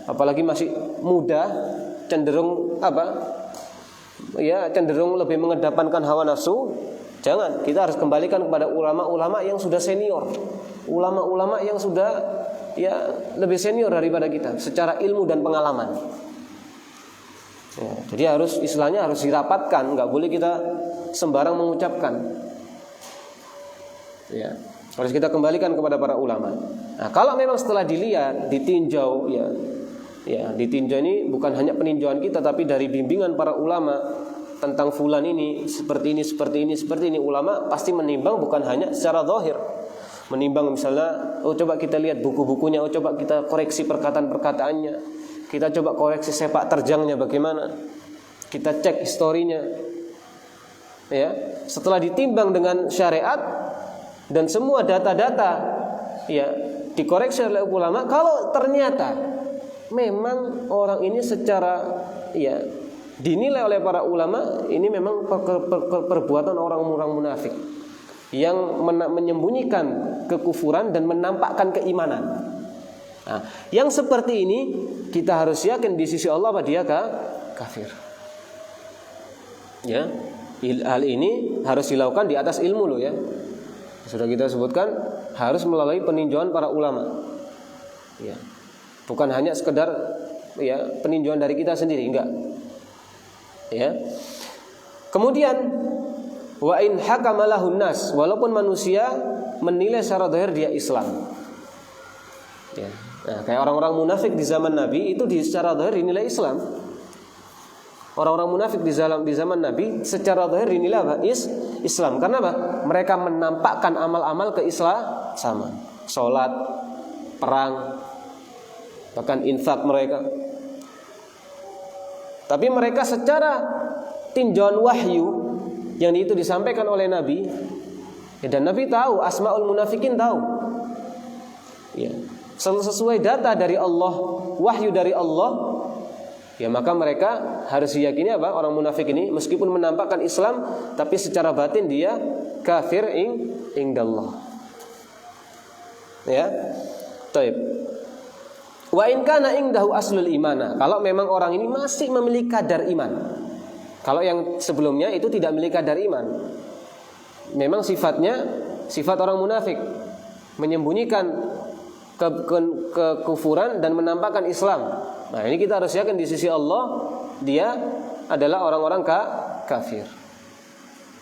apalagi masih muda, cenderung apa? Ya, cenderung lebih mengedepankan hawa nafsu. Jangan, kita harus kembalikan kepada ulama-ulama yang sudah senior, ulama-ulama yang sudah ya lebih senior daripada kita secara ilmu dan pengalaman. Ya, jadi harus istilahnya harus dirapatkan, nggak boleh kita sembarang mengucapkan. Ya, harus kita kembalikan kepada para ulama. Nah, kalau memang setelah dilihat, ditinjau, ya ditinjau ini bukan hanya peninjauan kita, tapi dari bimbingan para ulama tentang fulan ini seperti ini, ulama pasti menimbang bukan hanya secara zahir. Menimbang misalnya, coba kita lihat buku-bukunya, coba kita koreksi perkataan-perkataannya, kita coba koreksi sepak terjangnya bagaimana, kita cek historinya. Ya, setelah ditimbang dengan syariat dan semua data-data ya dikoreksi oleh ulama, kalau ternyata memang orang ini secara ya dinilai oleh para ulama ini memang perbuatan orang-orang munafik yang menyembunyikan kekufuran dan menampakkan keimanan. Nah, yang seperti ini kita harus yakin di sisi Allah bahwa dia kafir. Ya, hal ini harus dilakukan di atas ilmu loh ya. Sudah kita sebutkan harus melalui peninjauan para ulama. Ya. Bukan hanya sekedar ya peninjauan dari kita sendiri, enggak. Ya. Kemudian wa in hakama lahun nas, walaupun manusia menilai secara zahir dia Islam. Ya. Nah, kayak orang-orang munafik di zaman Nabi itu di secara zahir dinilai Islam. Orang-orang munafik di zaman Nabi secara zahir dinilai apa? Islam. Karena apa? Mereka menampakkan amal-amal keislaman, salat, perang, bahkan infak mereka. Tapi mereka secara tinjauan wahyu yang itu disampaikan oleh Nabi, ya, dan Nabi tahu, asmaul munafikin tahu. Ya, sesuai data dari Allah, wahyu dari Allah, ya maka mereka harus diyakini apa? Orang munafik ini meskipun menampakkan Islam, tapi secara batin dia kafir indallah. Ya, taib. Wa in kana indahu aslul imana, kalau memang orang ini masih memiliki kadar iman. Kalau yang sebelumnya itu tidak memiliki kadar iman, memang sifatnya sifat orang munafik, menyembunyikan kekufuran dan menampakkan Islam. Nah, ini kita harus yakin di sisi Allah dia adalah orang-orang kafir.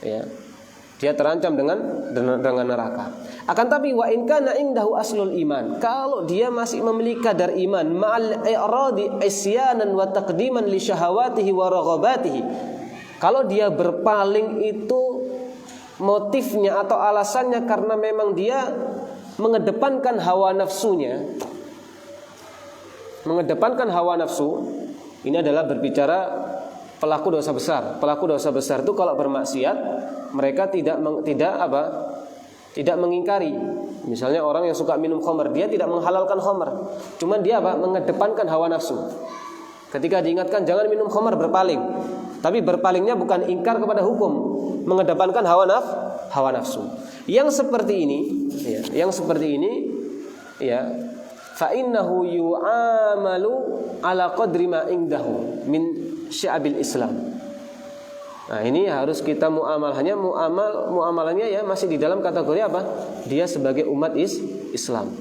Ya. Dia terancam dengan neraka. Akan tapi wa in kana indahu aslul iman, kalau dia masih memiliki kadar iman ma'al i'radi isyanan wa taqdiman li syahawatihi wa raghabatihi, kalau dia berpaling itu motifnya atau alasannya karena memang dia mengedepankan hawa nafsunya, ini adalah berbicara pelaku dosa besar. Pelaku dosa besar itu kalau bermaksiat mereka tidak mengingkari. Misalnya orang yang suka minum khamr, dia tidak menghalalkan khamr, cuman dia mengedepankan hawa nafsu. Ketika diingatkan jangan minum khamr, berpaling. Tapi berpalingnya bukan ingkar kepada hukum, mengedepankan hawa nafsu. Yang seperti ini ya, fa innahu yu'amalu ala qadri ma indahu min sya'abil Islam. Nah, ini harus kita muamalannya ya masih di dalam kategori apa? Dia sebagai umat Islam.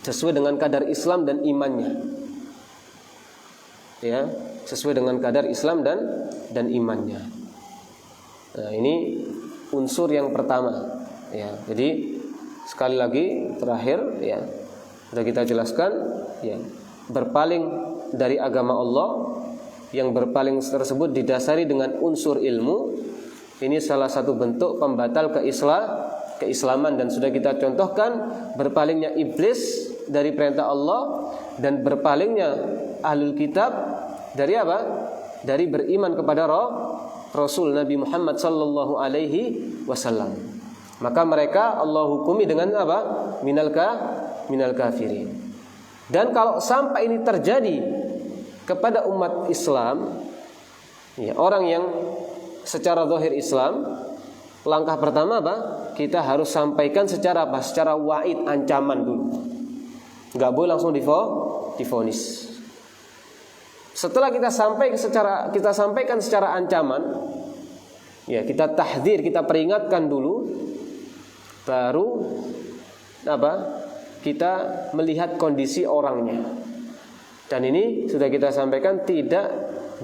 Sesuai dengan kadar Islam dan imannya. Ya, sesuai dengan kadar Islam dan imannya. Nah, ini unsur yang pertama. Ya, jadi sekali lagi terakhir ya, sudah kita jelaskan ya, berpaling dari agama Allah, yang berpaling tersebut didasari dengan unsur ilmu. Ini salah satu bentuk pembatal keislaman, dan sudah kita contohkan berpalingnya iblis dari perintah Allah dan berpalingnya ahlul kitab dari apa? Dari beriman kepada Rasul Nabi Muhammad sallallahu alaihi wasallam. Maka mereka Allah hukumi dengan apa? Minal kafirin. Dan kalau sampai ini terjadi kepada umat Islam, ya, orang yang secara zahir Islam, langkah pertama apa? Kita harus sampaikan secara apa? Secara wa'id, ancaman dulu. Enggak boleh langsung divonis. Setelah kita sampaikan secara ancaman, ya, kita tahdzir, kita peringatkan dulu, baru apa? Kita melihat kondisi orangnya. Dan ini sudah kita sampaikan tidak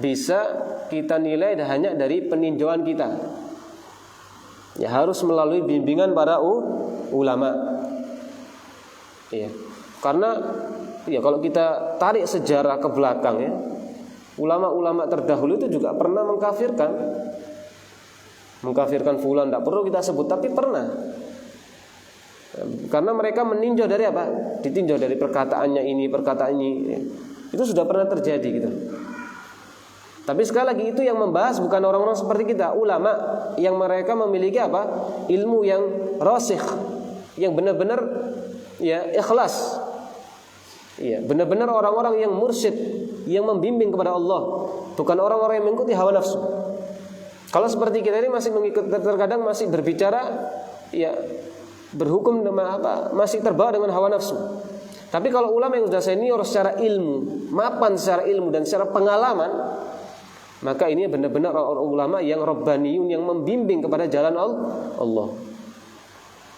bisa kita nilai hanya dari peninjauan kita. Ya, harus melalui bimbingan para ulama. Ya. Karena ya kalau kita tarik sejarah ke belakang ya, ulama-ulama terdahulu itu juga pernah mengkafirkan fulan, tidak perlu kita sebut, tapi pernah. Karena mereka meninjau dari apa? Ditinjau dari perkataan ini. Itu sudah pernah terjadi gitu. Tapi sekali lagi itu yang membahas bukan orang-orang seperti kita, ulama yang mereka memiliki apa? Ilmu yang rasikh, yang benar-benar ya ikhlas. Iya, benar-benar orang-orang yang mursyid, yang membimbing kepada Allah, bukan orang-orang yang mengikuti hawa nafsu. Kalau seperti kita ini masih terkadang masih berbicara ya berhukum dengan apa? Masih terbawa dengan hawa nafsu. Tapi kalau ulama yang sudah senior secara ilmu, mapan secara ilmu dan secara pengalaman, maka ini benar-benar ulama yang rabbaniyun, yang membimbing kepada jalan Allah.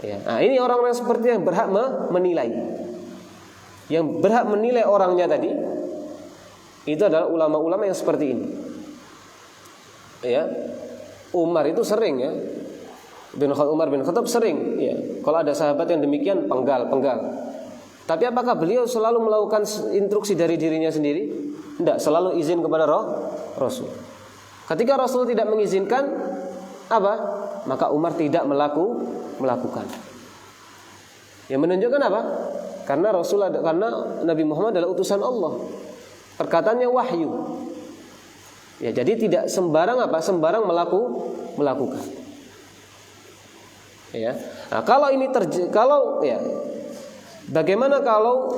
Ya. Nah, ini orang-orang seperti yang berhak menilai. Yang berhak menilai orangnya tadi itu adalah ulama-ulama yang seperti ini. Ya. Umar itu sering ya. Umar bin Khattab sering ya. Kalau ada sahabat yang demikian penggal. Tapi apakah beliau selalu melakukan instruksi dari dirinya sendiri? Tidak, selalu izin kepada Rasul. Ketika Rasul tidak mengizinkan, apa? Maka Umar tidak melakukan. Yang menunjukkan apa? Karena Nabi Muhammad adalah utusan Allah. Perkataannya wahyu. Ya, jadi tidak sembarang melakukan. Ya. Nah, kalau ini bagaimana kalau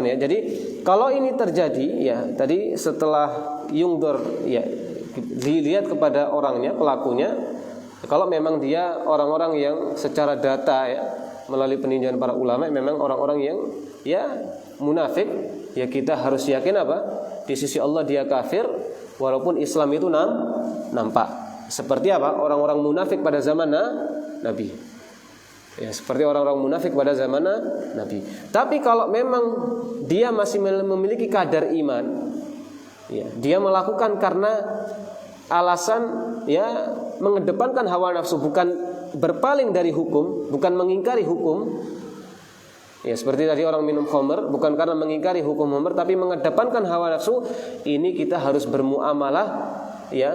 jadi kalau ini terjadi ya, tadi setelah yungdur ya, dilihat kepada orangnya, pelakunya, kalau memang dia orang-orang yang secara data ya, melalui peninjauan para ulama memang orang-orang yang ya munafik, ya kita harus yakin apa? Di sisi Allah dia kafir, walaupun Islam itu nampak. Seperti apa? Orang-orang munafik pada zaman Nabi. Ya, seperti orang-orang munafik pada zaman Nabi. Tapi kalau memang dia masih memiliki kadar iman, ya, dia melakukan karena alasan ya mengedepankan hawa nafsu, bukan berpaling dari hukum, bukan mengingkari hukum. Ya, seperti tadi orang minum khamr bukan karena mengingkari hukum khamr tapi mengedepankan hawa nafsu, ini kita harus bermuamalah, ya.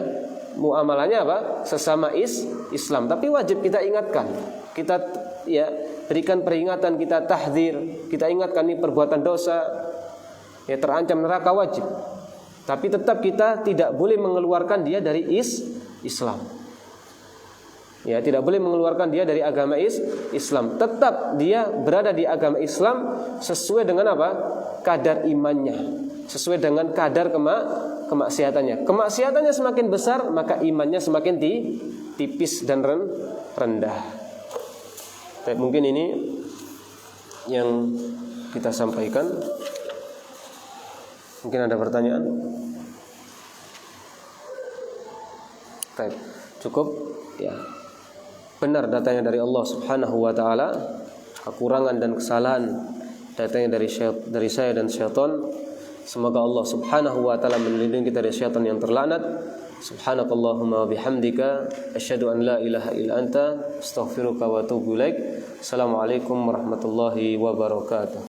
Muamalahnya apa? Sesama Islam. Tapi wajib kita ingatkan, kita ya berikan peringatan, kita tahdzir, kita ingatkan ini perbuatan dosa, ya terancam neraka, wajib. Tapi tetap kita tidak boleh mengeluarkan dia dari Islam. Ya, tidak boleh mengeluarkan dia dari agama Islam. Tetap dia berada di agama Islam sesuai dengan apa? Kadar imannya, sesuai dengan kadar kemaksiatannya. Kemaksiatannya semakin besar, maka imannya semakin tipis dan rendah. Baik, mungkin ini yang kita sampaikan. Mungkin ada pertanyaan? Baik, cukup ya. Benar datanya dari Allah Subhanahu wa taala, kekurangan dan kesalahan datanya dari saya dan syaitan. Semoga Allah Subhanahu wa taala melindungi kita dari syaitan yang terlaknat. Subhanakallahumma wa bihamdika asyhadu an la ilaha illa anta astaghfiruka wa atubu ilaik. Assalamualaikum warahmatullahi wabarakatuh.